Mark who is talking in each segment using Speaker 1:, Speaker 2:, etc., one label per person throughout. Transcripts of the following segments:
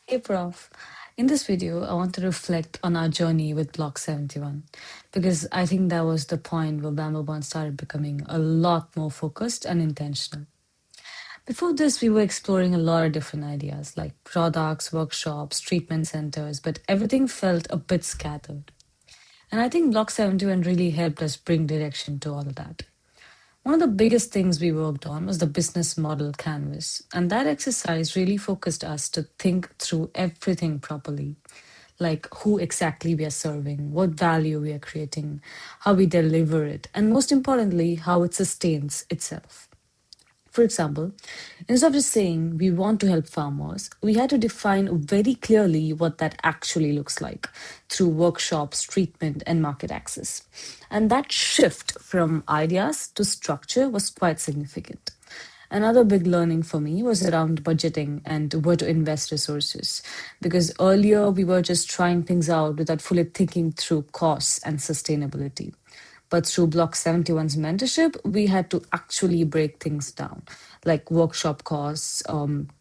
Speaker 1: Hey Prof. In this video, I want to reflect on our journey with Block 71 because I think that was the point where Bamboo started becoming a lot more focused and intentional. Before this, we were exploring a lot of different ideas like products, workshops, treatment centers, but everything felt a bit scattered. And I think Block 71 really helped us bring direction to all of that. One of the biggest things we worked on was the business model canvas, and that exercise really focused us to think through everything properly, like who exactly we are serving, what value we are creating, how we deliver it, and most importantly, how it sustains itself. For example, instead of just saying we want to help farmers, we had to define very clearly what that actually looks like through workshops, treatment, and market access. And that shift from ideas to structure was quite significant. Another big learning for me was around budgeting and where to invest resources. Because earlier we were just trying things out without fully thinking through costs and sustainability. But through Block 71's mentorship, we had to actually break things down, like workshop costs,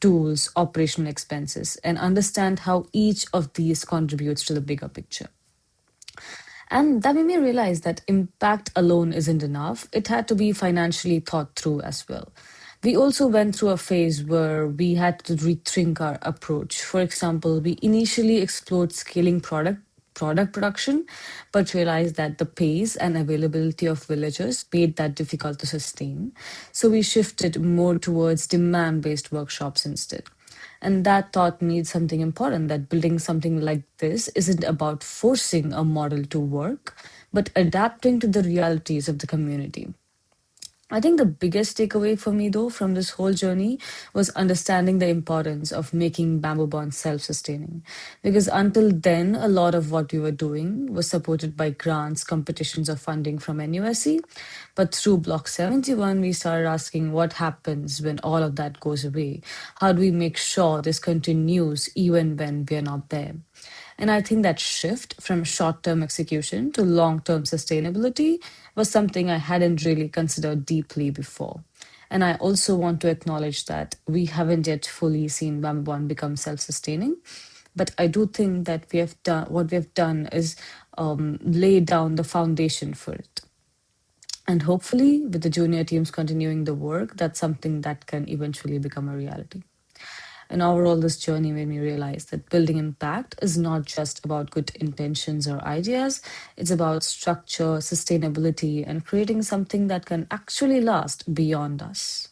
Speaker 1: tools, operational expenses, and understand how each of these contributes to the bigger picture. And that made me realize that impact alone isn't enough. It had to be financially thought through as well. We also went through a phase where we had to rethink our approach. For example, we initially explored scaling product production, but realized that the pace and availability of villagers made that difficult to sustain. So we shifted more towards demand-based workshops instead. And that taught me something important, that building something like this isn't about forcing a model to work, but adapting to the realities of the community. I think the biggest takeaway for me, though, from this whole journey was understanding the importance of making bamboo bonds self sustaining. Because until then, a lot of what we were doing was supported by grants, competitions, or funding from NUSC. But through Block 71, we started asking what happens when all of that goes away? How do we make sure this continues even when we're not there? And I think that shift from short term execution to long term sustainability was something I hadn't really considered deeply before. And I also want to acknowledge that we haven't yet fully seen Bamboo become self sustaining. But I do think that we have done what we have done is lay down the foundation for it. And hopefully, with the junior teams continuing the work, that's something that can eventually become a reality. And overall, this journey made me realize that building impact is not just about good intentions or ideas, it's about structure, sustainability, and creating something that can actually last beyond us.